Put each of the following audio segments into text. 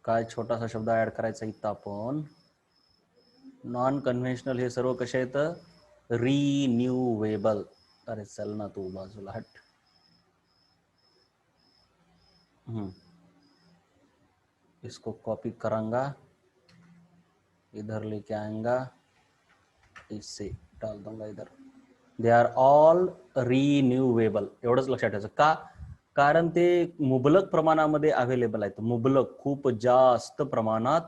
काय छोटासा शब्द ऍड करायचा इथं आपण, नॉन कन्व्हेन्शनल हे सर्व कसे येतं, रिन्यूवेबल. अरे चल ना तू बाजूला हट. इसको कॉपी करांगा, इधर लेके आएंगा, इससे डाल दूंगा इधर. They are all renewable. एवढंच लक्षात ठेवायचं. का? कारण ते मुबलक प्रमाणामध्ये अवेलेबल आहेत. मुबलक, खूप जास्त प्रमाणात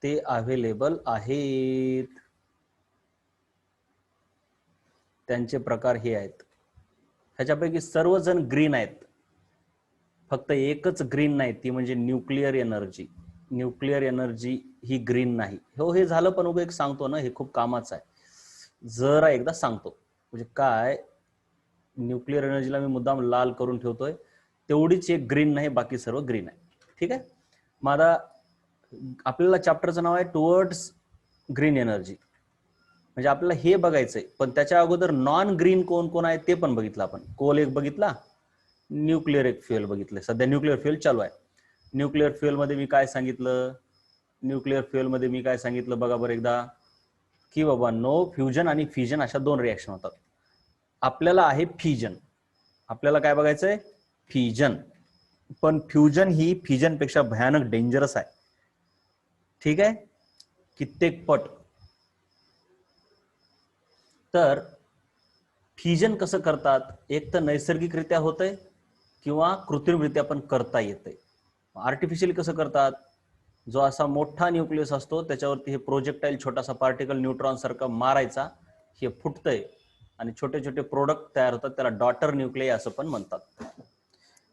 ते अवेलेबल आहेत. त्यांचे प्रकार हे आहेत. ह्याच्यापैकी सर्वजण ग्रीन आहेत, फक्त एकच ग्रीन नाही, ती म्हणजे न्यूक्लिअर एनर्जी. न्यूक्लिअर एनर्जी ही ग्रीन नाही. हो, हे झालं, पण उभं एक सांगतो ना, हे खूप कामाचं आहे, जरा एकदा सांगतो. म्हणजे काय, न्यूक्लिअर एनर्जीला मी मुद्दाम लाल करून ठेवतोय, तेवढीच एक ग्रीन नाही, बाकी सर्व ग्रीन आहे. ठीक आहे. मग आता आपल्याला चॅप्टरचं नाव आहे टुवर्ड्स ग्रीन एनर्जी. म्हणजे आपल्याला हे बघायचंय, पण त्याच्या अगोदर नॉन ग्रीन कोण कोण आहे ते पण बघितलं आपण. कोल एक बघितला, न्यूक्लिअर एक फ्युएल बघितलं. सध्या न्यूक्लिअर फ्युएल चालू आहे. न्यूक्लिअर फ्युएल मध्ये मी काय सांगितलं, न्यूक्लिअर फ्युएल मध्ये मी काय सांगितलं बघा बरं एकदा, की बाबा नो, फ्युजन आणि फिजन अशा दोन रिॲक्शन होतात. आपल्याला आहे फिजन. आपल्याला काय बघायचंय, फिजन. पण फ्युजन ही फिजन पेक्षा भयानक डेंजरस आहे. ठीक आहे, कित्येक पट. तर फिजन कसं करतात, एक तर नैसर्गिकरित्या होतंय किंवा कृत्रिमरित्या पण करता येतंय. आर्टिफिशियल कसं करतात, जो असा मोठा न्यूक्लियस असतो त्याच्यावरती हे प्रोजेक्टाईल छोटासा पार्टिकल न्यूट्रॉन सारखा मारायचा, हे फुटतंय आणि छोटे छोटे प्रोडक्ट तयार होतात, त्याला डॉटर न्यूक्लिय असं पण म्हणतात.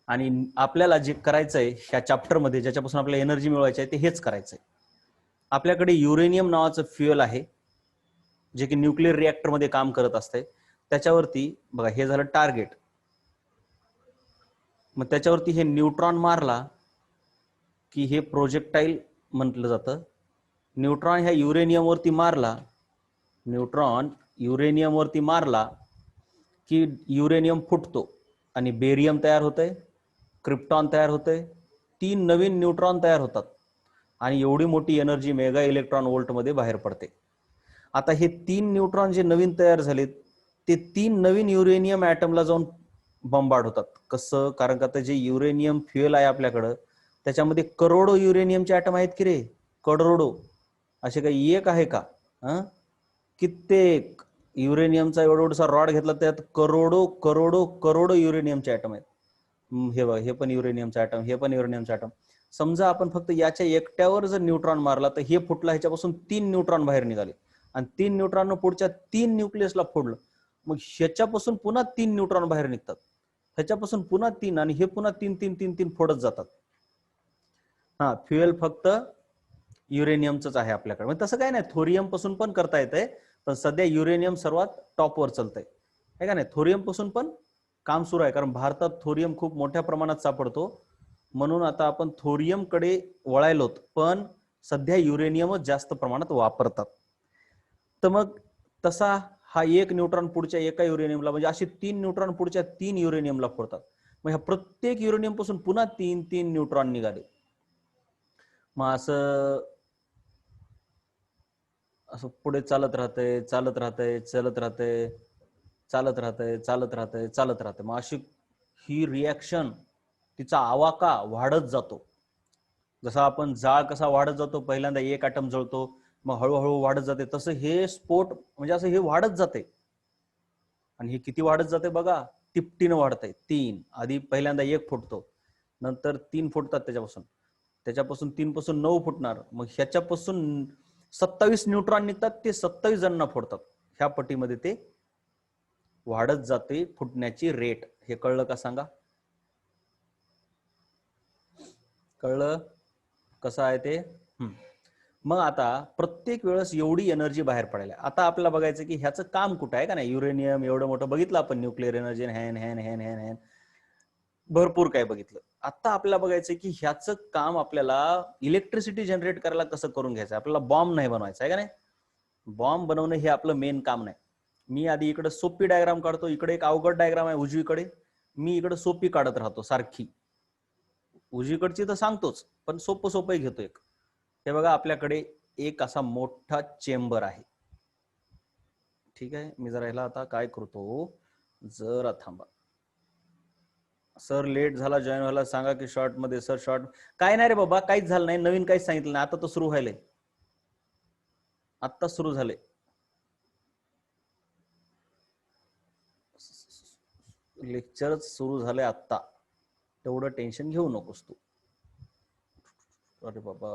आणि आपल्याला जे करायचंय ह्या चॅप्टरमध्ये, ज्याच्यापासून आपल्याला एनर्जी मिळवायची आहे, ते हेच करायचंय. आपल्याकडे युरेनियम नावाचं फ्युएल आहे, जे की न्यूक्लिअर रिॲक्टरमध्ये काम करत असते. त्याच्यावरती बघा, हे झालं टार्गेट. मग त्याच्यावरती हे न्यूट्रॉन मारला की हे प्रोजेक्टाईल म्हटलं जातं. न्यूट्रॉन ह्या युरेनियमवरती मारला, न्यूट्रॉन युरेनियमवरती मारला की युरेनियम फुटतो आणि बेरियम तयार होतंय, क्रिप्टॉन तयार होतंय, 3 नवीन न्यूट्रॉन तयार होतात आणि एवढी मोठी एनर्जी मेगा इलेक्ट्रॉन व्होल्टमध्ये बाहेर पडते. आता हे 3 न्यूट्रॉन जे नवीन तयार झालेत, ते 3 नवीन युरेनियम ॲटमला जाऊन बंबार्ड होतात. कसं? कारण का जे युरेनियम फ्युएल आहे आपल्याकडं, त्याच्यामध्ये करोडो युरेनियमचे ॲटम आहेत की रे, करोडो. असे काही एक आहे का? कित्येक युरेनियमचा एवढा रॉड घेतला, त्यात करोडो करोडो करोडो युरेनियमचे ॲटम आहेत. हे बघा, हे पण युरेनियमचा ॲटम, हे पण युरेनियमचा ॲटम. समजा आपण फक्त याच्या एकट्यावर जर न्यूट्रॉन मारला तर हे फुटला, ह्याच्यापासून 3 न्यूट्रॉन बाहेर निघाले आणि 3 न्यूट्रॉन पुढच्या 3 न्यूक्लियसला फोडलं. मग ह्याच्यापासून पुन्हा 3 न्यूट्रॉन बाहेर निघतात, ह्याच्यापासून पुन्हा 3, आणि हे पुन्हा 3 3 3 3 फोडत जातात. फ्युएल फक्त युरेनियमच आहे आपल्याकडे. म्हणजे तसं काय नाही, थोरियम पासून पण करता येतंय, पण सध्या युरेनियम सर्वात टॉपवर चालतंय, है का नाही. थोरियम पासून पण काम सुरू आहे, कारण भारतात थोरियम खूप मोठ्या प्रमाणात सापडतो, म्हणून आता आपण थोरियम कडे वळायलोत, पण सध्या युरेनियमच जास्त प्रमाणात वापरतात. तर मग तसा हा एक न्यूट्रॉन पुढच्या एका युरेनियमला, म्हणजे असे 3 न्यूट्रॉन पुढच्या 3 युरेनियमला फोडतात. मग ह्या प्रत्येक युरेनियम पासून पुन्हा 3 3 न्यूट्रॉन निघाले. मग असं असं पुढे चालत राहतंय, चालत राहतंय, चालत राहतंय, चालत राहतंय, चालत राहतंय, चालत राहतंय. मग अशी ही रिॲक्शन, तिचा आवाका वाढत जातो. जसा आपण जाळ कसा वाढत जातो, पहिल्यांदा एक ॲटम जळतो, मग हळूहळू वाढत जाते, तसं हे स्फोट म्हणजे असं हे वाढत जाते. आणि हे किती वाढत जाते बघा, तिपटीनं वाढतंय. 3 आधी पहिल्यांदा 1 फुटतो, नंतर 3 फुटतात, त्याच्यापासून 3 पासून 9 फुटणार, मग ह्याच्यापासून 27 न्यूट्रॉन निघतात, ते 27 जणांना फोडतात. ह्या पट्टीमध्ये ते वाढत जाते फुटण्याची रेट. हे कळलं का सांगा? कळलं कसं आहे ते? मग आता प्रत्येक वेळेस एवढी एनर्जी बाहेर पडायला, आता आपल्याला बघायचं की ह्याचं काम कुठं आहे का नाही. युरेनियम एवढं मोठं बघितलं आपण, न्यूक्लिअर एनर्जी, हॅन हॅन हॅन हॅन हॅन भरपूर काय बघितलं. आता आपल्याला बघायचं की ह्याचं काम आपल्याला इलेक्ट्रिसिटी जनरेट करायला कसं करून घ्यायचं. आपल्याला बॉम्ब नाही बनवायचा आहे का नाही. बॉम्ब बनवणं हे आपलं मेन काम नाही. मी आधी इकडे सोपी डायग्राम काढतो, इकडे एक अवघड डायग्राम आहे उजवीकडे, मी इकडे सोपी काढत राहतो सारखी. उजवीकडची तर सांगतोच, पण सोपं सोपंही घेतो एक. हे बघा आपल्याकडे एक असा मोठा चेंबर आहे. ठीक आहे, मी जरा ह्याला आता काय करतो, जरा थांबा. सर लेट झाला जॉईन व्हायला, सांगा की शॉर्ट मध्ये. सर शॉर्ट काय नाही रे बाबा, काहीच झालं नाही, नवीन काहीच सांगितलं नाही, आता तर सुरू व्हायलंय, आत्ता सुरू झाले. लेक्चरच सुरू झाले आत्ता, तेवढं टेन्शन घेऊ नकोस तू. अरे बाबा,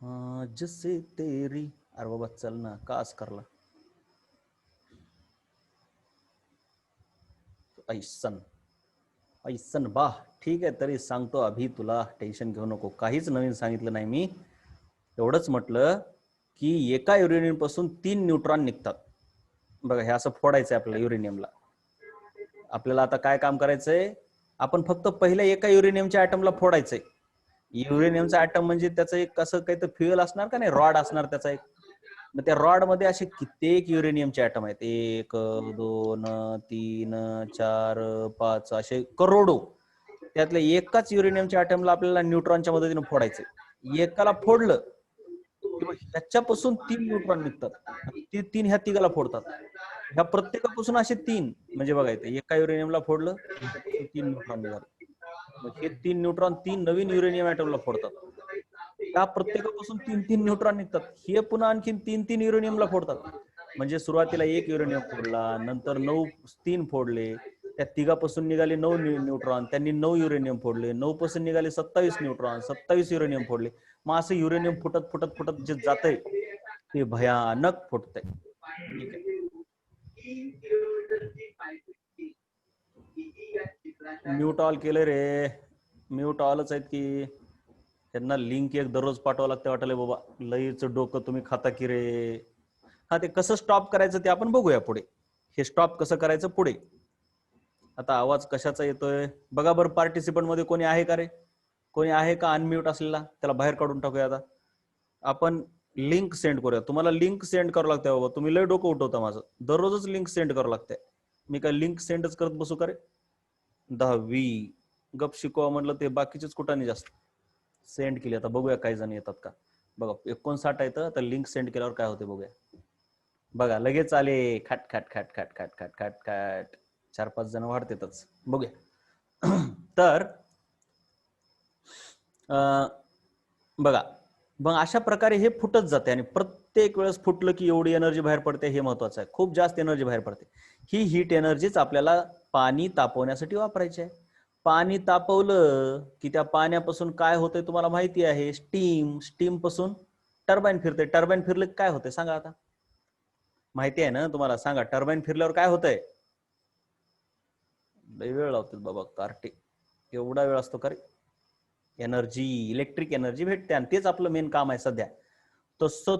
हाँ जसे तेरी, अरे बाबा चल ना, का असं करला ऐसन ऐसन. बा ठीक आहे, तरी सांगतो अभि, तुला टेन्शन घेऊ नको, काहीच नवीन सांगितलं नाही मी. एवढंच म्हटलं की एका युरेनियम पासून 3 न्यूट्रॉन निघतात. बघा हे असं फोडायचंय आपल्याला युरेनियमला. आपल्याला आता काय काम करायचंय, आपण फक्त पहिल्या एका युरेनियमच्या ऍटमला फोडायचंय. युरेनियमचा ऍटम म्हणजे त्याचं एक कसं काही तर फ्युएल असणार का नाही, रॉड असणार त्याचा एक. मग त्या रॉड मध्ये असे कित्येक युरेनियमचे ऍटम आहेत, 1 2 3 4 5 असे करोडो. त्यातल्या एकाच युरेनियमच्या ऍटमला आपल्याला न्यूट्रॉनच्या मदतीने फोडायचंय. एकाला फोडलं की मग ह्याच्यापासून 3 न्यूट्रॉन निघतात, ते 3 ह्या तिघाला फोडतात. ह्या प्रत्येकापासून असे 3, म्हणजे बघा इथे एका युरेनियमला फोडलं, ह्याच्यापासून 3 न्यूट्रॉन निघाले. मग हे 3 न्यूट्रॉन 3 नवीन युरेनियम ऍटमला फोडतात. त्या प्रत्येकापासून 3-3 न्यूट्रॉन निघतात. हे पुन्हा आणखीन 3-3 युरेनियमला फोडतात. म्हणजे सुरुवातीला 1 युरेनियम फोडला, नंतर 3 फोडले, त्या तिघापासून निघाले 9 न्यूट्रॉन, त्यांनी 9 युरेनियम फोडले, 9 पासून निघाले 27 न्यूट्रॉन, 27 युरेनियम फोडले. मग असं युरेनियम फुटत फुटत फुटत जे जातंय ते भयानक फुटतंय. ठीक आहे, म्यूट ऑल केले रे, म्यूट ऑलच आहेत की. त्यांना लिंक एक दररोज पाठवावं लागतं वाटलं बाबा, लईच डोकं तुम्ही खाता की रे. हा, ते कसं स्टॉप करायचं ते आपण बघूया पुढे. हे स्टॉप कसं करायचं पुढे. आता आवाज कशाचा येतोय बघा बरं, पार्टिसिपंट मध्ये कोणी आहे का रे, कोणी आहे का अनम्यूट असलेला, त्याला बाहेर काढून टाकूया. आता आपण लिंक सेंड करूया. तुम्हाला लिंक सेंड करावं लागते बाबा, तुम्ही लय डोकं उठवता माझं, दररोजच लिंक सेंड करावं लागते. मी काय लिंक सेंडच करत बसू का रे. 10वी गप शिकवा म्हटलं, ते बाकीचेच कुठाने जास्त सेंड केली. आता बघूया काही जण येतात का. बघा 59 येतं, तर लिंक सेंड केल्यावर काय होते बघूया. बघा लगेच आले, खट खट खट खट खट खट खट खट, 4-5 जण वाढतेतच. बघूया. तर बघा, मग अशा प्रकारे हे फुटत जाते, आणि प्रत्येक वेळेस फुटलं की एवढी एनर्जी बाहेर पडते, हे महत्वाचं आहे. खूप जास्त एनर्जी बाहेर पडते. ही हीट एनर्जीच आपल्याला पाणी तापवण्यासाठी वापरायची आहे. पाणी तापवलं की त्या पाण्यापासून काय होतंय तुम्हाला माहिती आहे, स्टीम. स्टीम पासून टर्बाईन फिरते. टर्बाईन फिरलं काय होतंय सांगा. आता माहिती आहे ना तुम्हाला, सांगा. टर्बाईन फिरल्यावर काय होतंय. लय वेळ लावतात बाबा कार्टे, एवढा वेळ असतो का रे. एनर्जी, इलेक्ट्रिक एनर्जी भेटते, आणि तेच आपलं मेन काम आहे सध्या. तसं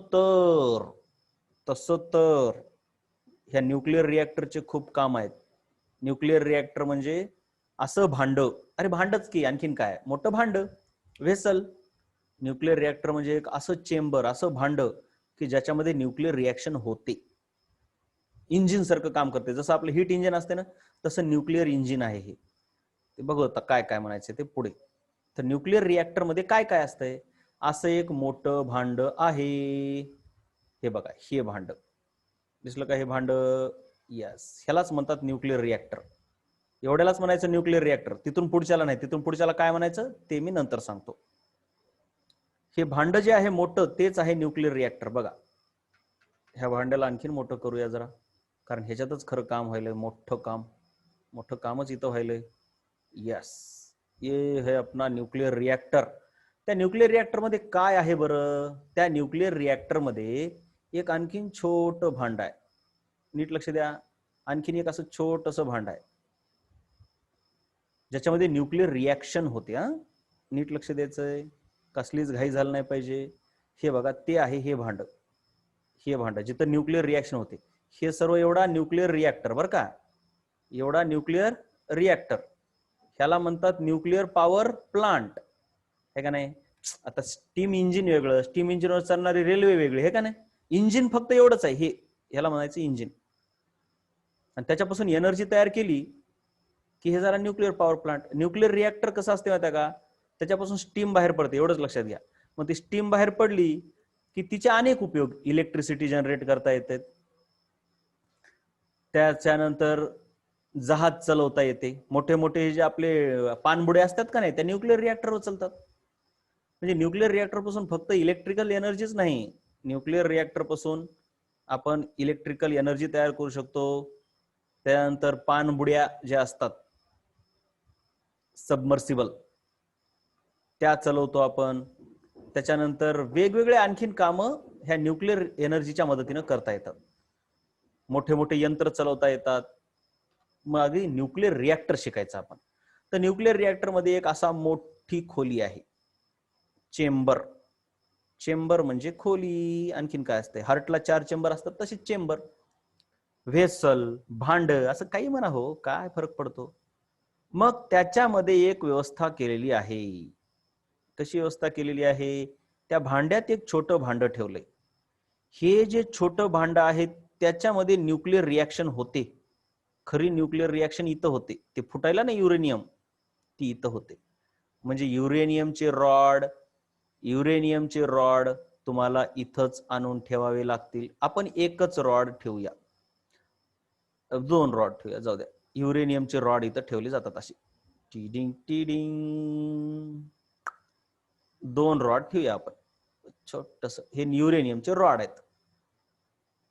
तर ह्या न्यूक्लिअर रिएक्टरचे खूप काम आहेत. न्यूक्लिअर रिएक्टर म्हणजे असं भांड, अरे भांडच की, आणखीन काय, मोठं भांड, व्हेसल. न्यूक्लिअर रिएक्टर म्हणजे एक असं चेंबर, असं भांड की ज्याच्यामध्ये न्यूक्लिअर रिएक्शन होते. इंजिन सारखं काम करते. जसं आपलं हीट इंजिन असते ना, तसं न्यूक्लिअर इंजिन आहे हे. ते बघू आता काय काय म्हणायचं ते पुढे. तर न्यूक्लिअर रिएक्टर मध्ये काय काय असतंय, असं एक मोठं भांड आहे. हे बघा, हे भांड दिसलं का, हे भांड. यस, ह्यालाच म्हणतात न्यूक्लिअर रिएक्टर. एवढ्यालाच म्हणायचं न्यूक्लिअर रिएक्टर, तिथून पुढच्याला नाही. तिथून पुढच्याला काय म्हणायचं ते मी नंतर सांगतो. हे भांड जे आहे मोठं, तेच आहे न्यूक्लिअर रिएक्टर. बघा, ह्या भांड्याला आणखीन मोठं करूया जरा, कारण ह्याच्यातच खरं काम व्हायलंय, मोठं कामच इथं व्हायलंय. यस, ये है अपना न्यूक्लिअर रिएक्टर. त्या न्यूक्लिअर रिएक्टर मध्ये काय आहे बरं, त्या न्यूक्लिअर रिएक्टर मध्ये एक आणखीन छोटं भांड आहे. नीट लक्ष द्या, आणखीन एक असं छोटंसं भांड आहे ज्याच्यामध्ये न्यूक्लिअर रिएक्शन होते. हा, नीट लक्ष द्यायचंय, कसलीच घाई झाली नाही पाहिजे. हे बघा, ते आहे हे भांड. हे भांड जिथं न्यूक्लिअर रिएक्शन होते. हे सर्व एवढा न्यूक्लिअर रिएक्टर बरं का, एवढा न्यूक्लिअर रिएक्टर. ह्याला म्हणतात न्यूक्लिअर पॉवर प्लांट, हे का नाही. आता स्टीम इंजिन वेगळं, स्टीम इंजिनवर चालणारी रेल्वे वेगळी, हे का नाही. इंजिन फक्त एवढंच आहे, हे ह्याला म्हणायचं इंजिन. आणि त्याच्यापासून एनर्जी तयार केली की हे जरा nuclear power plant. Nuclear reactor कसं असते माहिती का, त्याच्यापासून स्टीम बाहेर पडते, एवढंच लक्षात घ्या. मग ती स्टीम बाहेर पडली की तिचे अनेक उपयोग, इलेक्ट्रिसिटी जनरेट करता येते, त्याच्यानंतर जहाज चालवता येते, मोठे मोठे जे आपले पाणबुडे असतात का नाही त्या न्यूक्लिअर रिॲक्टरवर चालतात. म्हणजे न्यूक्लिअर रिॲक्टर पासून फक्त इलेक्ट्रिकल एनर्जीच नाही, न्यूक्लिअर रिॲक्टर पासून आपण इलेक्ट्रिकल एनर्जी तयार करू शकतो. त्यानंतर पाणबुड्या ज्या असतात सबमर्सिबल त्या चालवतो आपण. त्याच्यानंतर वेगवेगळे आणखीन कामं ह्या न्यूक्लिअर एनर्जीच्या मदतीने करता येतात. मोठे मोठे यंत्र चालवता येतात. मग अगदी न्यूक्लिअर रिॲक्टर शिकायचं आपण. तर न्यूक्लिअर रिॲक्टर मध्ये एक असा मोठी खोली आहे, चेंबर. चेंबर म्हणजे खोली. आणखीन काय असते, हार्टला 4 चेंबर असतात तसे चेंबर. व्हेसल, भांड, असं काही म्हणा हो, काय फरक पडतो. मग त्याच्यामध्ये एक व्यवस्था केलेली आहे. कशी व्यवस्था केलेली आहे, त्या भांड्यात एक छोटं भांड ठेवलंय. हे जे छोटं भांड आहे त्याच्यामध्ये न्यूक्लिअर रिॲक्शन होते. खरी न्यूक्लिअर रिॲक्शन इथं होते, ते फुटायला नाही युरेनियम, ती इथं होते. म्हणजे युरेनियमचे रॉड तुम्हाला इथंच आणून ठेवावे लागतील. आपण एकच रॉड ठेवूया, 2 रॉड ठेवूया, जाऊ द्या. युरेनियमचे रॉड इथं ठेवले जातात असे, टिडिंग टिडिंग, 2 रॉड ठेवूया आपण छोटस. हे युरेनियमचे रॉड आहेत.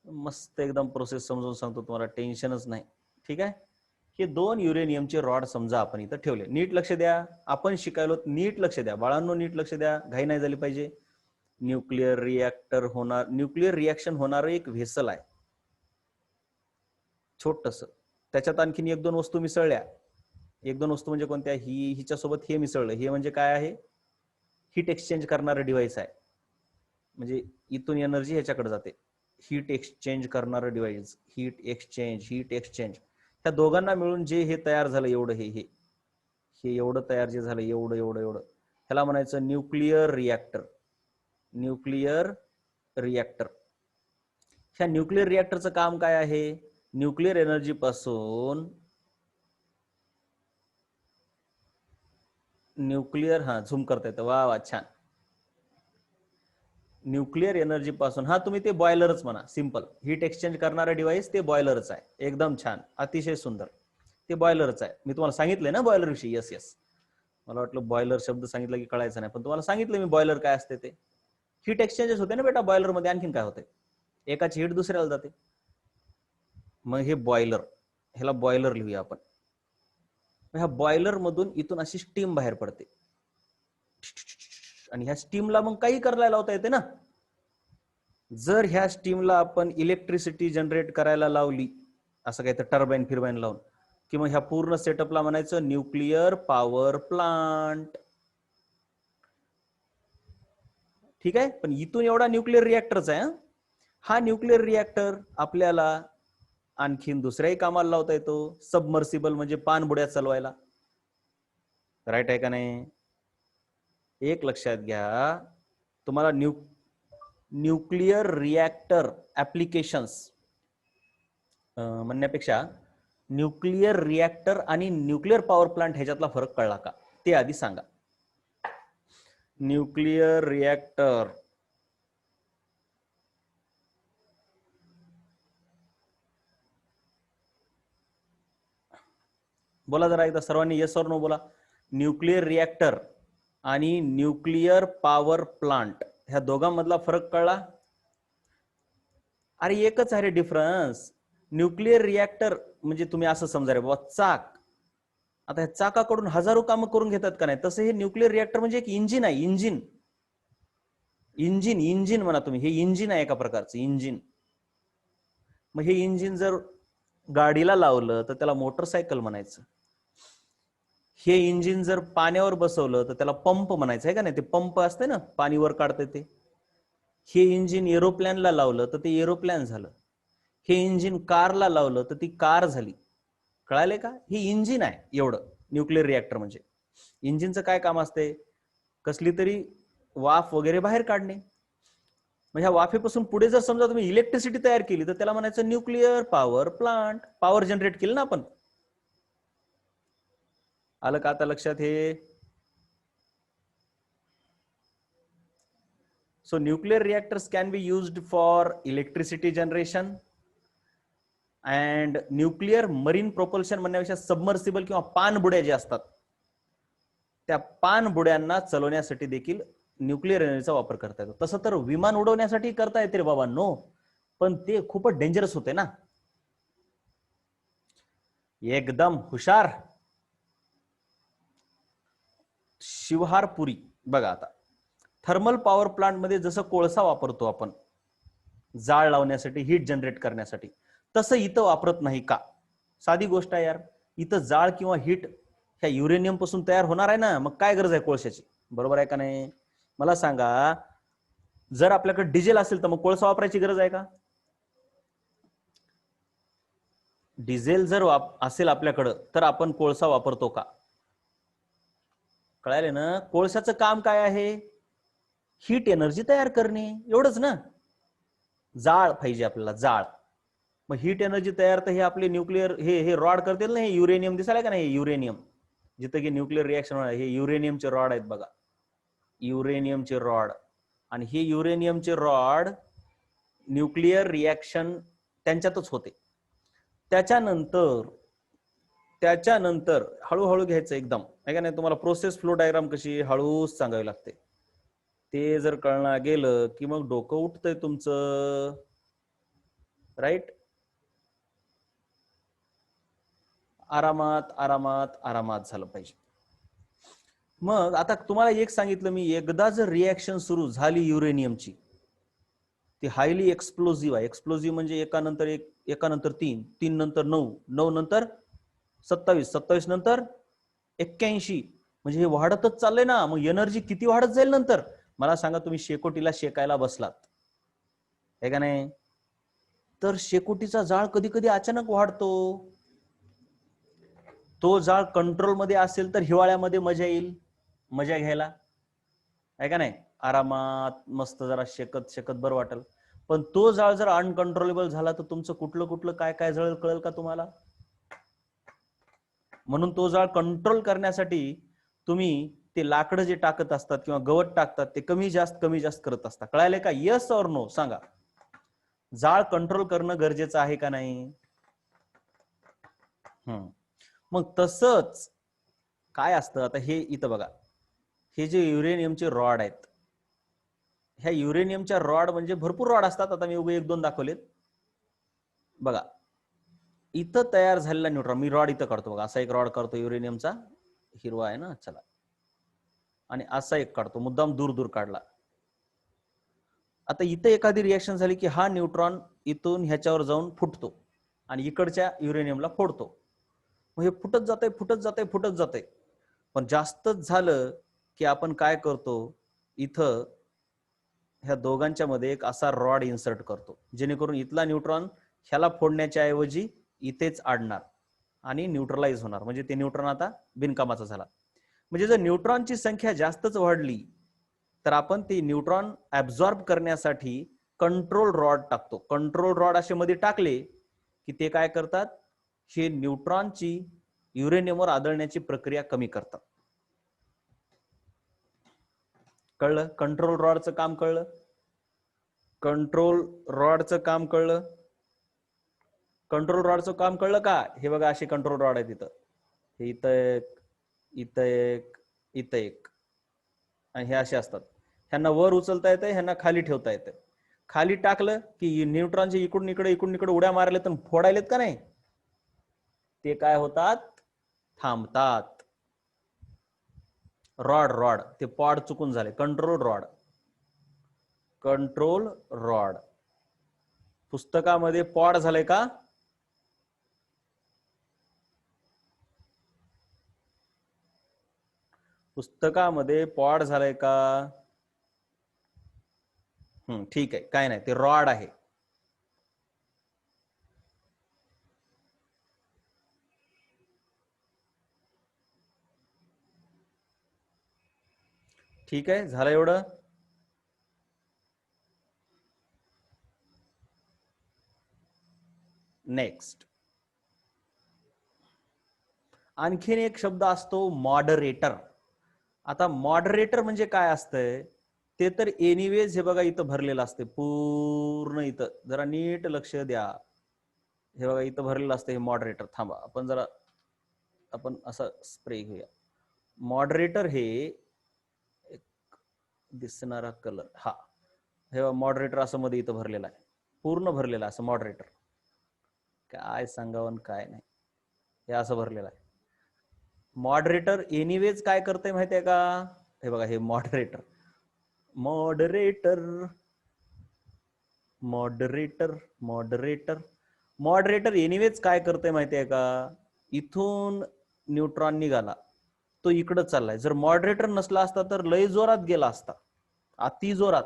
मस्त एकदम प्रोसेस समजून सांगतो तुम्हाला, टेन्शनच नाही. ठीक आहे. हे 2 युरेनियमचे रॉड समजा आपण इथं ठेवले. नीट लक्ष द्या, आपण शिकायलो, नीट लक्ष द्या बाळांनो, नीट लक्ष द्या, घाई नाही झाली पाहिजे. न्यूक्लिअर रिॲक्टर होणार, न्यूक्लिअर रिॲक्शन होणार एक व्हेसल आहे छोटस. त्याच्यात आणखीन 1-2 वस्तू मिसळल्या. 1-2 वस्तू म्हणजे कोणत्या, हिच्यासोबत हे मिसळलं. हे म्हणजे काय आहे, हीट एक्सचेंज करणारं डिव्हाइस आहे. म्हणजे इथून एनर्जी ह्याच्याकडे जाते, हीट एक्सचेंज करणारं डिव्हाइस. हीट एक्सचेंज त्या दोघांना मिळून जे हे तयार झालं, एवढं हे एवढं तयार जे झालं, एवढं ह्याला म्हणायचं न्यूक्लिअर रिॲक्टर. Nuclear reactor. ह्या न्यूक्लिअर रिॲक्टरचं काम काय आहे, न्यूक्लिअर एनर्जी पासून झूम करता येतं, वा वा छान. न्यूक्लिअर एनर्जी पासून, तुम्ही ते बॉयलरच म्हणा, सिंपल. हीट एक्सचेंज करणारं डिव्हाइस ते बॉयलरच आहे. एकदम छान, अतिशय सुंदर, ते बॉयलरच आहे. मी तुम्हाला सांगितलंय ना बॉयलर विषयी. यस, मला वाटलं बॉयलर शब्द सांगितलं की कळायचं नाही, पण तुम्हाला सांगितलं मी बॉयलर काय असते ते. हीट एक्सचेंजेस होते ना बेटा बॉयलर मध्ये. आणखीन काय होते, एकाची हीट दुसऱ्याला जाते. मग हे बॉयलर, ह्याला बॉयलर लिहूया आपण. ह्या बॉयलर मधून इथून अशी स्टीम बाहेर पडते, आणि ह्या स्टीमला मग काही करायला लावता येते ना. जर ह्या स्टीमला आपण इलेक्ट्रिसिटी जनरेट करायला लावली, असं काही तर टर्बाईन फिरबाईन लावून, कि मग ह्या पूर्ण सेटअपला म्हणायचं न्यूक्लिअर पॉवर प्लांट. ठीक आहे. पण इथून एवढा न्यूक्लिअर रिॲक्टरच आहे. हा न्यूक्लिअर रिॲक्टर आपल्याला आणखीन दुसऱ्याही कामाला लावता येतो. सबमर्सिबल म्हणजे पाणबुड्या चालवायला. राईट आहे का नाही. एक लक्षात घ्या, तुम्हाला न्यूक्लिअर रिॲक्टर ऍप्लिकेशन्स म्हणण्यापेक्षा न्यूक्लिअर रिॲक्टर आणि न्यूक्लिअर पॉवर प्लांट ह्याच्यातला फरक कळला का ते आधी सांगा. न्यूक्लिअर रिॲक्टर बोला जरा एकदा सर्वांनी, येस और नो बोला. न्यूक्लिअर रिॲक्टर आणि न्यूक्लिअर पॉवर प्लांट ह्या दोघांमधला फरक कळला. अरे एकच आहे रे डिफरन्स. न्यूक्लिअर रिॲक्टर म्हणजे तुम्ही असं समजा रे बाबा, चाक. आता ह्या चाकाकडून हजारो कामं करून घेतात का नाही, तसं हे न्यूक्लिअर रिॲक्टर म्हणजे एक इंजिन आहे. इंजिन म्हणा तुम्ही, हे इंजिन आहे एका प्रकारचं इंजिन. मग हे इंजिन जर गाडीला लावलं तर त्याला मोटरसायकल म्हणायचं. हे इंजिन जर पाण्यावर बसवलं तर त्याला पंप म्हणायचं आहे का नाही. ते पंप असते ना, पाणी वर काढते ते. हे इंजिन एरोप्लॅनला लावलं तर ते एरोप्लॅन झालं. हे इंजिन कारला लावलं तर ती कार झाली. कळाले का. हे इंजिन आहे एवढं न्यूक्लिअर रिॲक्टर म्हणजे. इंजिनचं काय काम असते, कसली तरी वाफ वगैरे बाहेर काढणे. मग ह्या वाफेपासून पुढे जर समजा तुम्ही इलेक्ट्रिसिटी तयार केली तर त्याला म्हणायचं nuclear power plant. Power generate केली ना आपण. आलं का आता लक्षात हे. So nuclear reactors can be used for electricity generation and nuclear marine propulsion म्हणण्यापेक्षा सबमर्सिबल किंवा पाणबुड्या जे असतात त्या पाणबुड्यांना चालवण्यासाठी देखील न्यूक्लिअर एनर्जीचा वापर करता येतो. तसं तर विमान उडवण्यासाठी करता येते रे बाबा, नो, पण ते खूपच डेंजरस होते ना. एकदम हुशार. शिवहारपुरी बघा, आता थर्मल पॉवर प्लांट मध्ये जसं कोळसा वापरतो आपण जाळ लावण्यासाठी, हीट जनरेट करण्यासाठी, तसं इथं वापरत नाही का? साधी गोष्ट आहे यार, इथं जाळ किंवा हीट ह्या युरेनियम पासून तयार होणार आहे ना, मग काय गरज आहे कोळशाची? बरोबर आहे का नाही? मला सांगा, जर आपल्याकडे डिझेल असेल तर मग कोळसा वापरायची गरज आहे का? डिझेल जर असेल आपल्याकडं तर आपण कोळसा वापरतो का? कळाले ना? कोळशाचं काम काय आहे? हीट एनर्जी तयार करणे, एवढंच ना. जाळ पाहिजे आपल्याला, जाळ. मग हीट एनर्जी तयार तर हे आपले न्यूक्लिअर हे रॉड करतील ना. हे युरेनियम दिसायला का नाही? युरेनियम, जिथं की न्यूक्लिअर रिएक्शन होणार, हे युरेनियमचे रॉड आहेत बघा, युरेनियमचे रॉड. आणि हे युरेनियमचे रॉड न्यूक्लिअर रिएक्शन त्यांच्यातच होते. त्याच्यानंतर हळूहळू घ्यायचं एकदम, आहे का नाही? तुम्हाला प्रोसेस फ्लो डायग्राम कशी हळूच सांगावी लागते. ते जर कळणार गेलं की मग डोकं उठतंय तुमचं, राईट? आरामात आरामात आरामात झालं पाहिजे. मग आता तुम्हाला एक सांगितलं मी, एकदा जर रिएक्शन सुरू झाली युरेनियमची, ती हायली एक्सप्लोजिव्ह आहे. एक्सप्लोजिव्ह म्हणजे एकानंतर एक, एकानंतर तीन, तीन नंतर 9, 9 नंतर 27, 27 नंतर 81, म्हणजे हे वाढतच चाललंय ना. मग एनर्जी किती वाढत जाईल नंतर? मला सांगा, तुम्ही शेकोटीला शेकायला बसलात, आहे का नाही? तर शेकोटीचा जाळ कधी कधी अचानक वाढतो. तो जाळ कंट्रोल मध्ये असेल तर हिवाळ्यामध्ये मजा येईल, मजा घ्यायला, आहे का नाही? आरामात मस्त जरा शेकत शेकत बरं वाटेल. पण तो जाळ जर अनकंट्रोलेबल झाला तर तुमचं कुठलं कुठलं काय काय जळेल कळेल का तुम्हाला? म्हणून तो जाळ कंट्रोल करण्यासाठी तुम्ही ते लाकडं जे टाकत असतात किंवा गवत टाकतात ते कमी जास्त करत असतात. कळायले का? येस और नो सांगा. जाळ कंट्रोल करणं गरजेचं आहे का नाही? मग तसंच काय असतं आता, हे इथं बघा, हे जे युरेनियमचे रॉड आहेत, ह्या युरेनियमच्या रॉड म्हणजे भरपूर रॉड असतात. आता मी उभे 1-2 दाखवलेत बघा. इथं तयार झालेला न्यूट्रॉन, मी रॉड इथं काढतो बघा, असा एक रॉड काढतो युरेनियमचा, हिरवा आहे ना, चला, आणि असा एक काढतो, मुद्दाम दूर दूर काढला. आता इथं एखादी रिएक्शन झाली की हा न्यूट्रॉन इथून ह्याच्यावर जाऊन फुटतो आणि इकडच्या युरेनियमला फोडतो. मग हे फुटत जातंय फुटत जातंय फुटत जातंय. पण जास्तच झालं की आपण काय करतो, इथं ह्या दोघांच्या मध्ये एक असा रॉड इन्सर्ट करतो, जेणेकरून इथला न्यूट्रॉन ह्याला फोडण्याच्या ऐवजी इथेच अडणार आणि न्यूट्रलाइज होणार. म्हणजे ते न्यूट्रॉन आता बिनकामाचा झाला. म्हणजे जर न्यूट्रॉनची संख्या जास्तच वाढली तर आपण ती न्यूट्रॉन ऍब्झॉर्ब करण्यासाठी कंट्रोल रॉड टाकतो. कंट्रोल रॉड असे मध्ये टाकले की ते काय करतात, हे न्यूट्रॉनची युरेनियमवर आदळण्याची प्रक्रिया कमी करतात. कळलं? कंट्रोल रॉडचं काम कळलं? कंट्रोल रॉडचं काम कळलं? कंट्रोल रॉडचं काम कळलं का? हे बघा, असे कंट्रोल रॉड आहेत इथं, हे इथं एक, इथं एक, इथं एक, आणि हे असे असतात. ह्यांना वर उचलता येतं, ह्यांना खाली ठेवता येतं. खाली टाकलं की न्यूट्रॉनचे इकडून इकडे उड्या मारले तर फोडायलेत का नाही, ते काय होतात, थांबतात. रॉड ते पॉड चुकून झाले, कंट्रोल रॉड. पुस्तकामध्ये पॉड झाले का? पुस्तकामध्ये पॉड झालंय का? ठीक आहे, काय नाही, ते रॉड आहे. ठीक आहे, झालं एवढं. नेक्स्ट, आणखीन एक शब्द असतो मॉडरेटर. आता मॉडरेटर म्हणजे काय असतंय ते तर एनिवेज हे बघा इथं भरलेलं असते पूर्ण. इथं जरा नीट लक्ष द्या. हे बघा इथं भरलेलं असतं हे मॉडरेटर. थांबा आपण असा स्प्रे घेऊया. मॉडरेटर हे एक दिसणारा कलर, हा हे मॉडरेटर असं मध्ये इथं भरलेला आहे, पूर्ण भरलेला असं मॉडरेटर. काय सांगावं काय नाही, हे असं भरलेलं आहे. मॉडरेटर एनिवेज काय करतंय माहितीये का? हे बघा हे moderator moderator moderator moderator moderator anyways काय करतंय माहितीये का? इथून न्यूट्रॉन निघाला, तो इकडं चाललाय. जर मॉडरेटर नसला असता तर लय जोरात गेला असता, अति जोरात.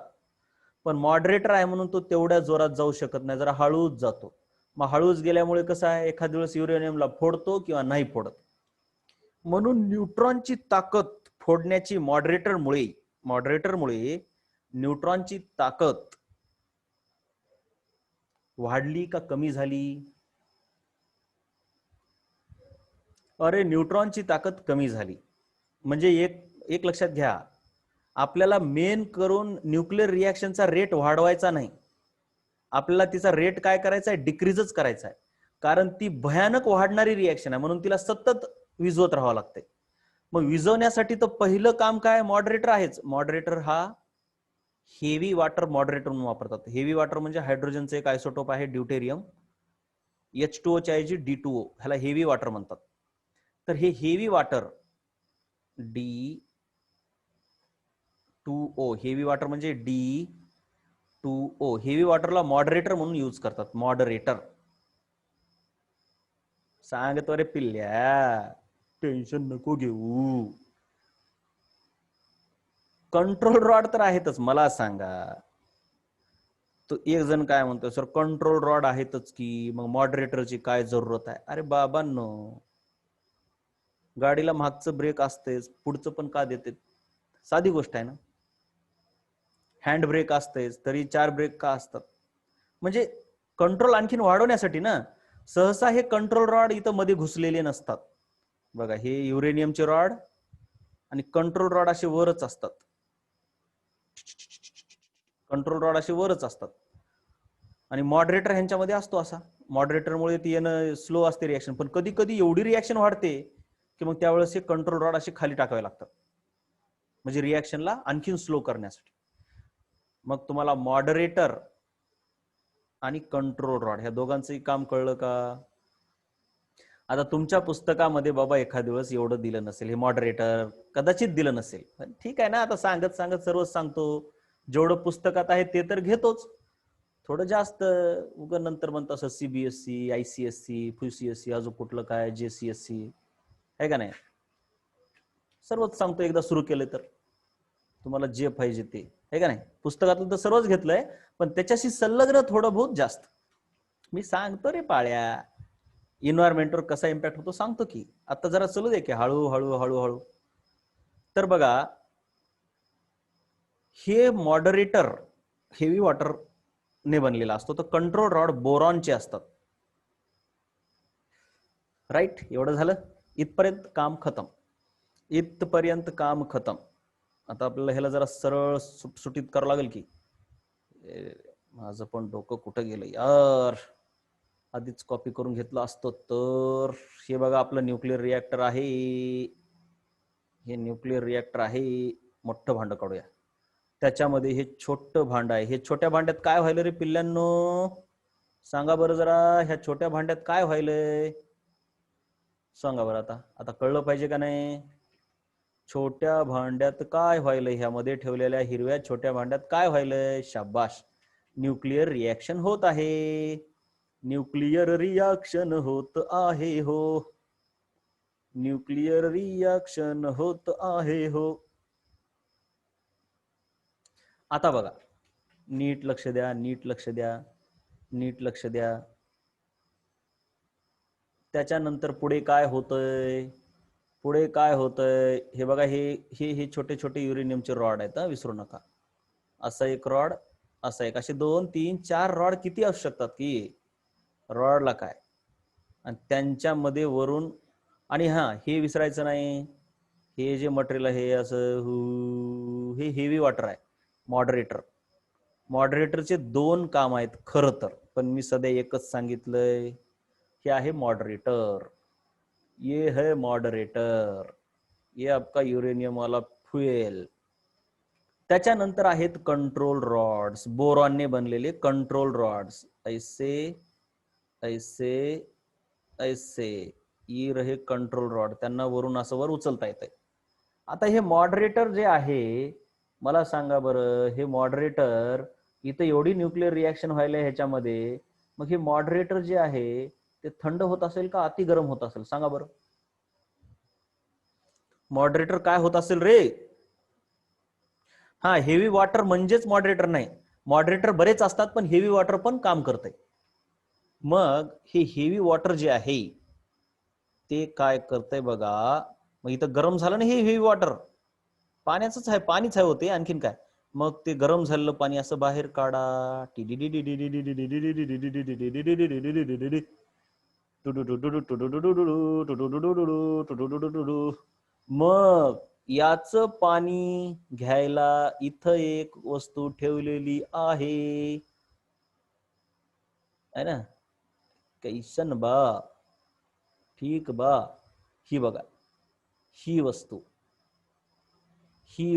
पण मॉडरेटर आहे म्हणून तो तेवढ्या जोरात जाऊ शकत नाही, जरा हळूच जातो. मग हळूच गेल्यामुळे कसं आहे, एखाद्या वेळेस युरेनियमला फोडतो किंवा नाही फोडत. म्हणून न्यूट्रॉनची ताकद फोडण्याची मॉडरेटरमुळे न्यूट्रॉनची ताकद वाढली का कमी झाली? अरे न्यूट्रॉनची ताकद कमी झाली. म्हणजे एक लक्षात घ्या, आपल्याला मेन करून न्यूक्लिअर रिॲक्शनचा रेट वाढवायचा नाही, आपल्याला तिचा रेट काय करायचा आहे, डिक्रीजच करायचा आहे. कारण ती भयानक वाढणारी रिॲक्शन आहे, म्हणून तिला सतत विझवत राहावं लागतंय. मग विझवण्यासाठी तर पहिलं काम काय, मॉडरेटर आहेच. मॉडरेटर हा हेवी वॉटर मॉडरेटर म्हणून वापरतात. हेवी वॉटर म्हणजे हायड्रोजनचं एक आयसोटोप आहे ड्यूटेरियम, H2O च्या ऐवजी D2O, ह्याला हेवी वॉटर म्हणतात. तर हे heavy water D2O, heavy water म्हणजे D2O, हेवी वॉटरला मॉडरेटर म्हणून यूज करतात. मॉडरेटर सांगतो रे पिल्ल्या, टेन्शन नको घेऊ. कंट्रोल रॉड तर आहेतच. मला सांगा, तो एक जण काय म्हणतोय, सर कंट्रोल रॉड आहेतच की, मग मॉडरेटरची काय जरूरत आहे? अरे बाबांनो, गाडीला मागचं ब्रेक असतेच, पुढचं पण का देते? साधी गोष्ट आहे ना. हँड ब्रेक असतेच, तरी 4 ब्रेक का असतात? म्हणजे कंट्रोल आणखीन वाढवण्यासाठी ना. सहसा हे कंट्रोल रॉड इथं मध्ये घुसलेले नसतात. बघा हे युरेनियमचे रॉड आणि कंट्रोल रॉड असे वरच असतात. कंट्रोल रॉड असे वरच असतात. आणि मॉडरेटर ह्यांच्यामध्ये असतो असा. मॉडरेटरमुळे ती येणं स्लो असते रिॲक्शन, पण कधी कधी एवढी रिॲक्शन वाढते की मग त्यावेळेस हे कंट्रोल रॉड असे खाली टाकावे लागतात, म्हणजे रिॲक्शनला आणखीन स्लो करण्यासाठी. मग तुम्हाला मॉडरेटर आणि कंट्रोल रॉड ह्या दोघांचंही काम कळलं का? आता तुमच्या पुस्तकामध्ये बाबा एखाद्या वेळेस एवढं दिलं नसेल, हे मॉडरेटर कदाचित दिलं नसेल, ठीक आहे ना. आता सांगत सांगत सर्वच सांगतो, जेवढं पुस्तकात आहे ते तर घेतोच. थोडं जास्त उगा नंतर म्हणतो असं CBSE, ICSE, FUCSE, अजून कुठलं काय JCSE आहे का नाही, सर्वच सांगतो. एकदा सुरू केलं तर तुम्हाला जे पाहिजे ते, आहे का नाही. पुस्तकातलं तर सर्वच घेतलंय, पण त्याच्याशी संलग्न थोडं बहुत जास्त मी सांगतो रे पाळ्या. इन्व्हायरमेंटवर कसा इम्पॅक्ट होतो सांगतो की. आता जरा चलू दे की हळूहळू हळूहळू. तर बघा, हे मॉडरेटर हेवी वॉटर ने बनलेला असतो, तर कंट्रोल रॉड बोरॉनचे असतात. राईट, एवढं झालं. इथपर्यंत काम खतम, इथपर्यंत काम खतम. आता आपल्याला ह्याला जरा सरळ सुटसुटीत करावं लागेल की. माझं पण डोकं कुठं गेलं यार, आधीच कॉपी करून घेतलं असतो तर. हे बघा आपलं न्यूक्लिअर रिॲक्टर आहे, हे न्यूक्लिअर रिॲक्टर आहे. मोठं भांड काढूया, त्याच्यामध्ये हे छोटं भांड आहे. हे छोट्या भांड्यात काय व्हायलं रे पिल्ल्यांनो, सांगा बरं जरा. ह्या छोट्या भांड्यात काय व्हायलंय सांगा बरं. आता आता कळलं पाहिजे का नाही. छोट्या भांड्यात काय व्हायलंय, ह्यामध्ये ठेवलेल्या हिरव्या छोट्या भांड्यात काय व्हायलंय? शाबाश, न्यूक्लिअर रिॲक्शन होत आहे. न्यूक्लिअर रिॲक्शन होत आहे हो, न्यूक्लिअर रिॲक्शन होत आहे हो. आता बघा, नीट लक्ष द्या, नीट लक्ष द्या, नीट लक्ष द्या. त्याच्यानंतर पुढे काय होतंय, पुढे काय होतंय हे बघा. हे हे हे छोटे छोटे युरेनियमचे रॉड आहेत, विसरू नका. असा एक रॉड, असा एक, असे 2, 3, 4 रॉड किती असू शकतात की रॉडला काय. आणि त्यांच्यामध्ये वरून, आणि हा हे विसरायचं नाही, हे जे मटेरियल आहे असं हे हेवी वॉटर आहे. मॉडरेटर. मॉडरेटरचे दोन काम आहेत खरं तर, पण मी सध्या एकच सांगितलंय. हे आहे मॉडरेटर. ये है मॉडरेटर. ये आपका युरेनियम वाला फ्युएल. त्याच्यानंतर आहेत कंट्रोल रॉड्स, बोरॉनने बनलेले कंट्रोल रॉड्स. ऐसे ऐसे ऐसे ये रहे कंट्रोल रॉड. त्यांना वरून असं वर उचलता येतंय. आता हे मॉडरेटर जे आहे, मला सांगा बरं, हे मॉडरेटर इथं एवढी न्यूक्लिअर रिॲक्शन व्हायला ह्याच्यामध्ये, मग हे मॉडरेटर जे आहे ते थंड होत असेल का अति गरम होत असेल? सांगा बरं. मॉडरेटर काय होत असेल रे? हा, हेवी वॉटर म्हणजेच मॉडरेटर नाही. मॉडरेटर बरेच असतात, पण हेवी वॉटर पण काम करतंय. मग हे हेवी वॉटर जे आहे ते काय करतंय बघा. मग इथं गरम झालं ना हे हेवी वॉटर, पाण्याचंच आहे, पाणीच आहे होते, आणखीन काय. मग ते गरम झालेलं पाणी असं बाहेर काढा. मग याचं पाणी घ्यायला इथं एक वस्तू ठेवलेली आहे, है ना? कैसन बा? ठीक बा. ही बघा, ही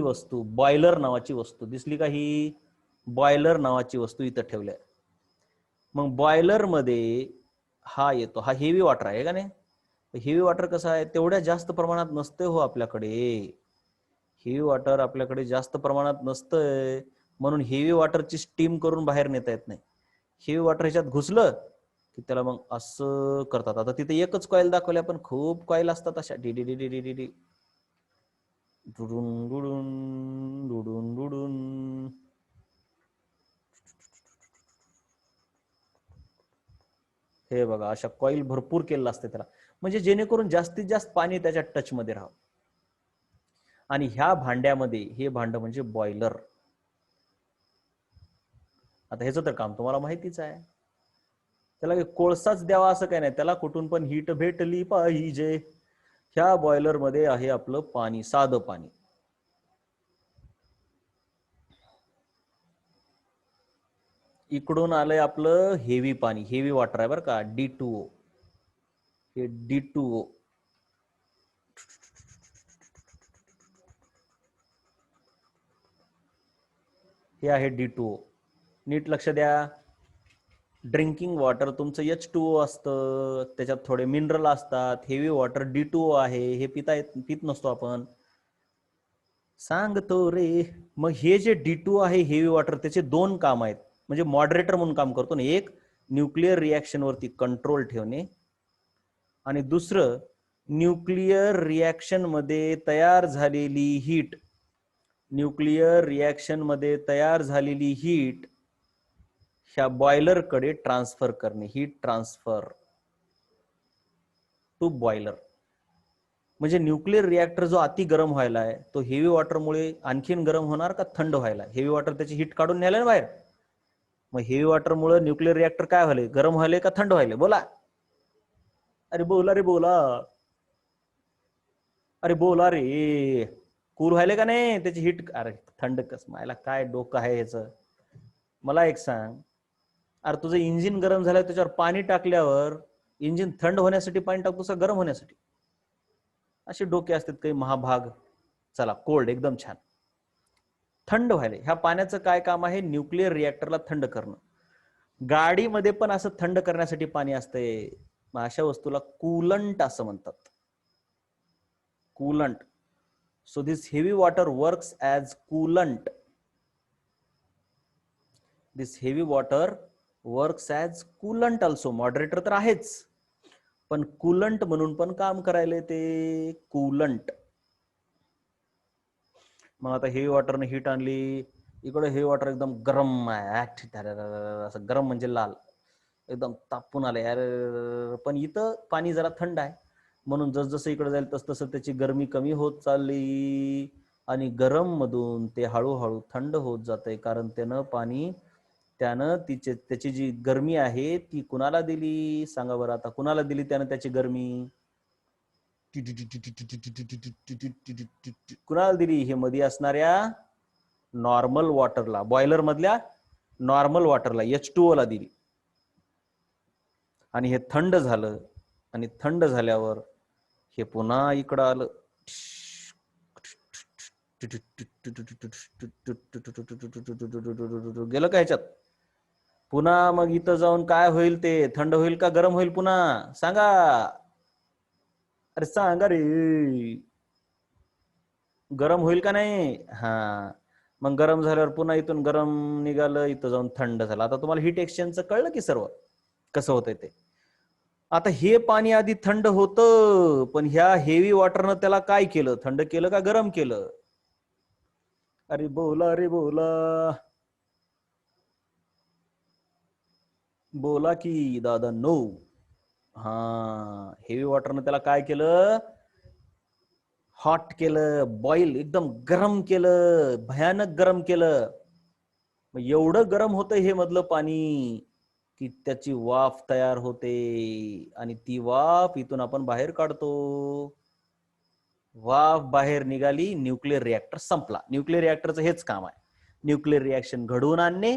वस्तू बॉयलर नावाची वस्तू दिसली का? ही बॉयलर नावाची वस्तू इथं ठेवल्या. मग बॉयलर मध्ये हा येतो, हा हेवी वॉटर आहे का नाही? हेवी वॉटर कसं आहे, तेवढ्या जास्त प्रमाणात नसते हो आपल्याकडे. हेवी वॉटर आपल्याकडे जास्त प्रमाणात नसतंय, म्हणून हेवी वॉटरची स्टीम करून बाहेर नेता येत नाही. हेवी वॉटर ह्याच्यात घुसलं की त्याला मग असं करतात. आता तिथे एकच कॉईल दाखवल्या, पण खूप कॉईल असतात अशा. डी डी डी डी डी डी डुडून डुडून डुडून डुडून. हे बघा, अशा कॉईल भरपूर केलेलं असते त्याला, म्हणजे जेणेकरून जास्तीत जास्त पाणी त्याच्या टच मध्ये राहावं. आणि ह्या भांड्यामध्ये, हे भांड म्हणजे बॉयलर. आता ह्याचं तर काम तुम्हाला माहितीच आहे. त्याला कोळसाच द्यावा असं काही नाही, त्याला कुठून पण हीट भेटली पाहिजे. ह्या बॉयलर मध्ये आहे आपलं पाणी, साधं पाणी. इकडून आलंय आपलं हेवी पाणी, हेवी वॉटर आहे बरं का, D2O. हे D2O. हे आहे D2O. नीट लक्ष द्या. ड्रिंकिंग वॉटर तुमचं H2O असतं, त्याच्यात थोडे मिनरल असतात. हेवी वॉटर D2O आहे, हे पित नसतो आपण, सांगतो रे. मग हे जे D2O आहे हेवी वॉटर, त्याचे दोन काम आहेत, म्हणजे मॉडरेटर म्हणून काम करतो ना. एक, न्यूक्लिअर रिॲक्शन वरती कंट्रोल ठेवणे, आणि दुसरं, न्यूक्लिअर रिॲक्शन मध्ये तयार झालेली हीट, न्यूक्लिअर रिॲक्शन मध्ये तयार झालेली हीट ह्या बॉयलर कडे ट्रान्सफर करणे. Heat transfer to boiler. म्हणजे न्यूक्लिअर रिॲक्टर जो अति गरम व्हायला आहे, तो हेवी वॉटरमुळे आणखीन गरम होणार का थंड व्हायला? हेवी वॉटर त्याची हीट काढून न्यायला ना बाहेर. मग हेवी वॉटरमुळे न्यूक्लिअर रिॲक्टर काय व्हायले, गरम व्हायले का थंड व्हायले? बोला. अरे बोला रे, बोला. अरे बोला रे. कूल व्हायले का नाही त्याची हीट? अरे थंड कस? मायला काय डोकं आहे ह्याचं? मला एक सांग, अरे तुझं इंजिन गरम झालं, त्याच्यावर पाणी टाकल्यावर इंजिन थंड होण्यासाठी पाणी टाकतोस का गरम होण्यासाठी? असे डोके असतात काही महाभाग. चला, कोल्ड एकदम छान. थंड व्हायला ह्या पाण्याचं काय काम आहे? न्यूक्लिअर रिॲक्टरला थंड करणं. गाडीमध्ये पण असं थंड करण्यासाठी पाणी असतंय. मग अशा वस्तूला कूलंट असं म्हणतात. Coolant. So this heavy water works as coolant. This heavy water works as coolant also. Moderator तर आहेच, पण कूलंट म्हणून पण काम करायला ते कूलंट. मग आता हेवी वॉटरने हीट आणली, इकडे हेवी वॉटर एकदम गरम आहे, असं गरम म्हणजे लाल, एकदम तापून आले यार. पण इथं पाणी जरा थंड आहे, म्हणून जसजसं इकडे जाईल तसतसं त्याची गरमी कमी होत चालली, आणि गरम मधून ते हळूहळू थंड होत जाते. कारण त्यानं त्याची जी गरमी आहे ती कुणाला दिली? सांगा बरं आता, कुणाला दिली त्यानं त्याची गरमी? कुणाला दिली? हे मध्ये असणाऱ्या नॉर्मल वॉटरला, बॉयलर मधल्या नॉर्मल वॉटरला H2O ला दिली आणि हे थंड झालं आणि थंड झाल्यावर हे पुन्हा इकडं आलं, गेलं का ह्याच्यात, पुन्हा मग इथं जाऊन काय होईल, ते थंड होईल का गरम होईल पुन्हा सांगा, अरे सांगा रे, गरम होईल का नाही, हा मग गरम झाल्यावर पुन्हा इथून गरम निघालं, इथं जाऊन थंड झालं. आता तुम्हाला हीट एक्सचेंजचं कळलं की सर्व कसं होतंय ते. आता हे पाणी आधी थंड होतं, पण ह्या हेवी वॉटरनं त्याला काय केलं, थंड केलं का गरम केलं, अरे बोला रे बोला, बोला की दादा नो. हा, हेवी वॉटरनं त्याला काय केलं, हॉट केलं, बॉईल एकदम गरम केलं, भयानक गरम केलं. एवढं गरम होतं हे मधलं पाणी की त्याची वाफ तयार होते आणि ती वाफ इथून आपण बाहेर काढतो. वाफ बाहेर निघाली, न्यूक्लिअर रिएक्टर संपला. न्यूक्लिअर रिएक्टरचं हेच काम आहे, न्यूक्लिअर रिएक्शन घडवून आणणे,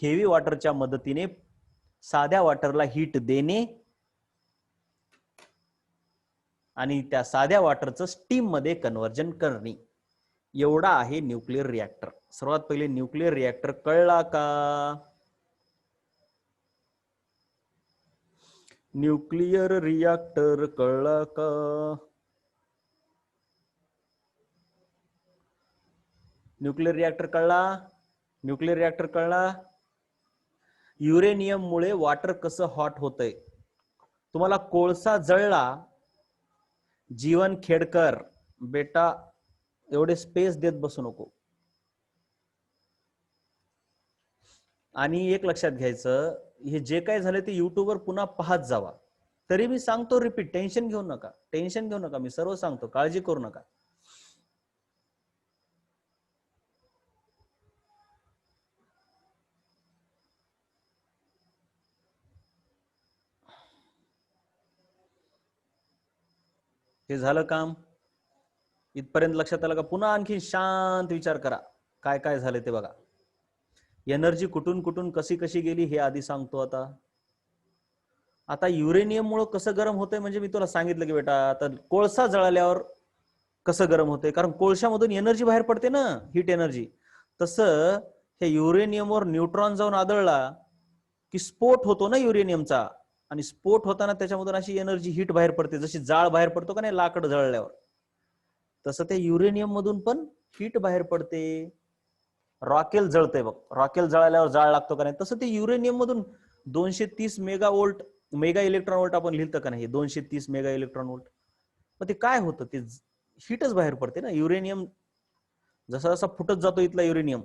हेवी वॉटरच्या मदतीने साध्या वॉटरला हीट देणे आणि त्या साध्या वॉटरचं स्टीम मध्ये कन्व्हर्जन करणे, एवढा आहे न्यूक्लिअर रिएक्टर. सर्वात पहिले न्यूक्लिअर रिएक्टर कळला का, न्यूक्लिअर रिएक्टर कळला का, न्यूक्लिअर रिएक्टर कळला, न्यूक्लिअर रिएक्टर कळला. युरेनियम मुळे वॉटर कसं हॉट होतंय, तुम्हाला कोळसा जळला, जीवन खेडकर बेटा एवढे स्पेस देत बसू नको. आणि एक लक्षात घ्यायचं, हे जे काय झालं ते युट्यूबवर पुन्हा पाहत जावा. तरी मी सांगतो रिपीट, टेन्शन घेऊ नका, टेन्शन घेऊ नका, मी सर्व सांगतो, काळजी करू नका. हे झालं काम, इथपर्यंत लक्षात आलं का, पुन्हा आणखी शांत विचार करा, काय काय झालं ते बघा. एनर्जी कुठून कुठून कशी कशी गेली हे आधी सांगतो. आता युरेनियम मुळे कसं गरम होतंय, म्हणजे मी तुला सांगितलं की बेटा, आता कोळसा जळाल्यावर कसं गरम होतंय, कारण कोळशामधून एनर्जी बाहेर पडते ना, हीट एनर्जी. तसं हे युरेनियमवर न्यूट्रॉन जाऊन आदळला की स्फोट होतो ना युरेनियमचा, आणि स्फोट होताना त्याच्यामधून अशी एनर्जी हीट बाहेर पडते, जशी जाळ बाहेर पडतो का नाही लाकड जळल्यावर, तसं त्या युरेनियम मधून पण हीट बाहेर पडते. रॉकेल जळतंय बघ, रॉकेल जळाल्यावर जाळ लागतो का नाही, तसं ते युरेनियम मधून 230 mega volt, mega electron volt आपण लिहिलं का नाही, 230 मेगा इलेक्ट्रॉन वोल्ट, मग ते काय होतं, ते हीटच बाहेर पडते ना. युरेनियम जसा जसा फुटत जातो इथला युरेनियम,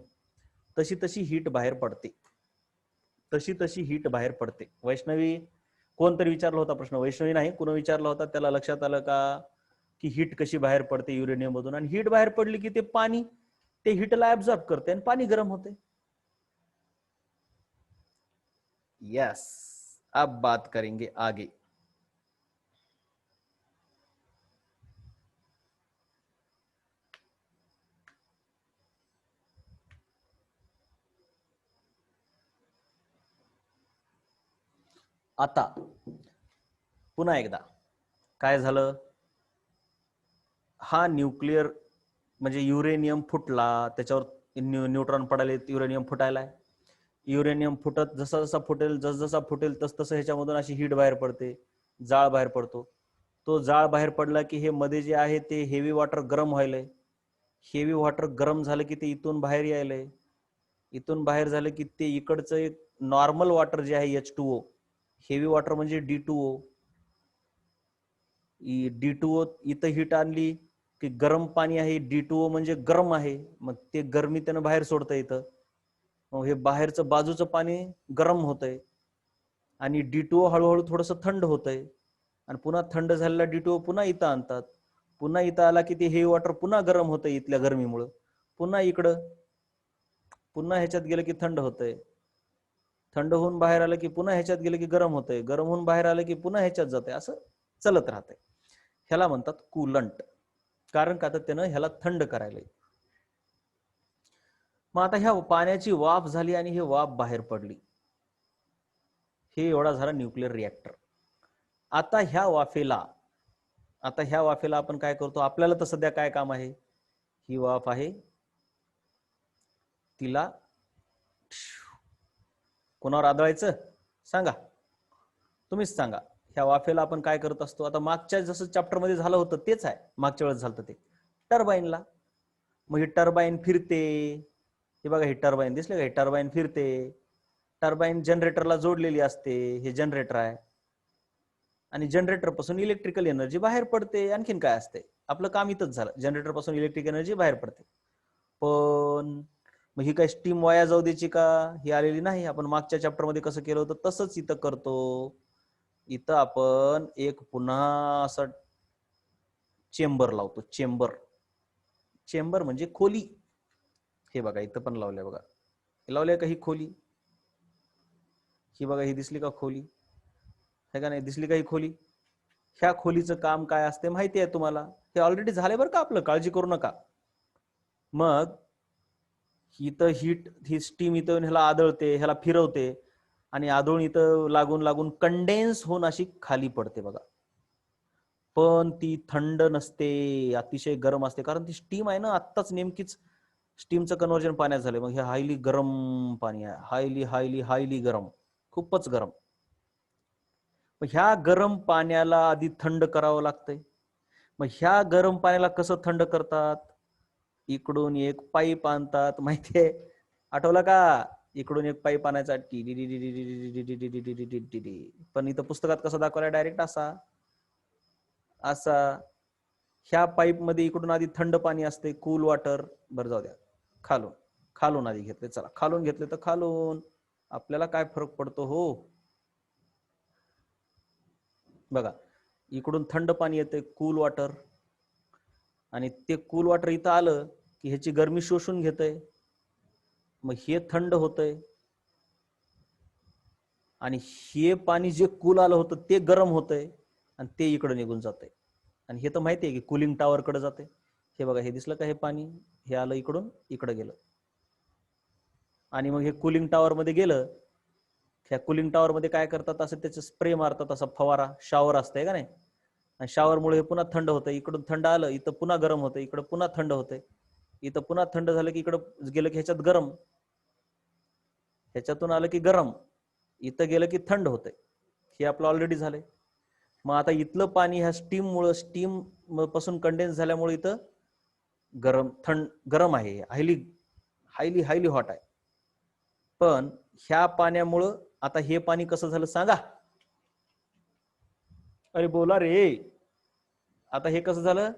तशी तशी हीट बाहेर पडते, तशी तशी हीट बाहेर पडते. वैष्णवी कोणतरी विचारला होता प्रश्न, वैष्णवी नाही कोण विचारला होता, त्याला लक्षात आलं का की हीट कशी बाहेर पडते युरेनियम मधून, आणि हीट बाहेर पडली की ते पाणी ते हीटला ऍब्झॉर्ब करते आणि पाणी गरम होते. यस, अब बात करेंगे आगे. आता पुन्हा एकदा काय झालं, हा न्यूक्लिअर म्हणजे युरेनियम फुटला, त्याच्यावर न्यूट्रॉन पडाले, युरेनियम फुटायला. युरेनियम फुटत जसा जसा फुटेल, जसजसा फुटेल तस तसं ह्याच्यामधून अशी हीट बाहेर पडते, जाळ बाहेर पडतो. तो जाळ बाहेर पडला की हे मध्ये जे आहे ते हेवी वॉटर गरम व्हायलंय, हेवी वॉटर गरम झालं की ते इथून बाहेर यायलंय, इथून बाहेर झालं की ते इकडचं एक नॉर्मल वॉटर जे आहे H2O, हेवी वॉटर म्हणजे D2O, D2O इथं हीट आणली की गरम पाणी आहे, D2O म्हणजे गरम आहे, मग ते गरमी त्यानं बाहेर सोडतं इथं, मग हे बाहेरचं बाजूचं पाणी गरम होतंय आणि D2O हळूहळू थोडंसं थंड होतंय, आणि पुन्हा थंड झालेला D2O पुन्हा इथं आणतात, पुन्हा इथं आला की ते हेवी वॉटर पुन्हा गरम होतंय इथल्या गरमीमुळं, पुन्हा इकडं, पुन्हा ह्याच्यात गेलं की थंड होतंय, थंड होऊन बाहेर आलं की पुन्हा ह्याच्यात गेलं की गरम होतंय, गरम होऊन बाहेर आलं की पुन्हा ह्याच्यात जातंय, असं चलत राहतंय. ह्याला म्हणतात कूलंट, कारण का तर त्यानं ह्याला थंड करायला. मग आता ह्या पाण्याची वाफ झाली आणि हे वाफ बाहेर पडली, हे एवढा झाला न्यूक्लिअर रिॲक्टर. आता ह्या वाफेला आपण काय करतो, आपल्याला तर सध्या काय काम आहे, ही वाफ आहे तिला कोणावर आदळायचं सांगा, तुम्हीच सांगा. ह्या वाफेला आपण काय करत असतो, आता मागच्या जसं चॅप्टर मध्ये झालं होतं तेच आहे, मागच्या वेळेस झालं ते टर्बाईनला. मग ही टर्बाईन फिरते, हे बघा ही टर्बाईन दिसले का, ही टर्बाईन फिरते, टर्बाईन जनरेटरला जोडलेली असते, हे जनरेटर आहे, आणि जनरेटर पासून इलेक्ट्रिकल एनर्जी बाहेर पडते. आणखीन काय असते, आपलं काम इथंच झालं, जनरेटर पासून इलेक्ट्रिक एनर्जी बाहेर पडते. पण मग ही काय स्टीम वाया जाऊ द्यायची का, ही आलेली नाही. आपण मागच्या चॅप्टर मध्ये कसं केलं होतं तसंच इथं करतो. इथं आपण एक पुन्हा असं चेंबर लावतो, चेंबर म्हणजे खोली. हे बघा इथं पण लावलंय, बघा लावलंय का ही खोली, ही बघा ही दिसली का खोली, हे का नाही दिसली का ही खोली. ह्या खोलीचं काम काय असते माहिती आहे तुम्हाला, हे ऑलरेडी झाले बरं का आपलं, काळजी करू नका. मग इथं ही स्टीम इथं ह्याला आदळते, ह्याला फिरवते, आणि आदळून इथं लागून लागून कंडेन्स होऊन अशी खाली पडते बघा. पण ती थंड नसते, अतिशय गरम असते, कारण ती स्टीम आहे ना, आत्ताच नेमकीच स्टीमचं कन्व्हर्जन पाण्यात झालं. मग हे हायली गरम पाणी आहे, हायली हायली हायली गरम, खूपच गरम. मग ह्या गरम पाण्याला आधी थंड करावं लागतंय. मग ह्या गरम पाण्याला कसं थंड करतात, इकडून एक पाईप आणतात, माहितीये, आठवलं का, इकडून एक पाईप आणायचा, पण इथं पुस्तकात कसं दाखवलाय, डायरेक्ट असा असा. ह्या पाईप मध्ये इकडून आधी थंड पाणी असते, कूल वॉटर. बरं जाऊ द्या, खालून आधी घेतले, चला खालून घेतले तर खालून आपल्याला काय फरक पडतो हो. बघा इकडून थंड पाणी येते, कूल वॉटर, आणि ते कूल वॉटर इथं आलं की ह्याची गरमी शोषून घेतंय, मग हे थंड होतंय, आणि हे पाणी जे कूल आलं होतं ते गरम होतंय, आणि ते इकडे निघून जातंय. आणि हे तर माहिती आहे की कूलिंग टॉवर कडे जाते. हे बघा हे दिसलं का, हे पाणी हे आलं इकडून इकडे गेलं, आणि मग हे कूलिंग टॉवर मध्ये गेलं. ह्या कूलिंग टॉवर मध्ये काय करतात, असं त्याचे स्प्रे मारतात, असा फवारा, शॉवर असतंय का नाही, आणि शॉवरमुळे हे पुन्हा थंड होतं, इकडून थंड आलं, इथं पुन्हा गरम होतं, इकडं पुन्हा थंड होतंय, इथं पुन्हा थंड झालं की इकडं गेलं की ह्याच्यात गरम, ह्याच्यातून आलं की गरम, इथं गेलं की थंड होतंय. हे आपलं ऑलरेडी झालंय. मग आता इथलं पाणी ह्या स्टीम पासून कंडेन्स झाल्यामुळे इथं गरम आहे, हायली हायली हायली हॉट आहे. पण ह्या पाण्यामुळं आता हे पाणी कसं झालं सांगा, अरे बोला रे, आता हे कसं झालं,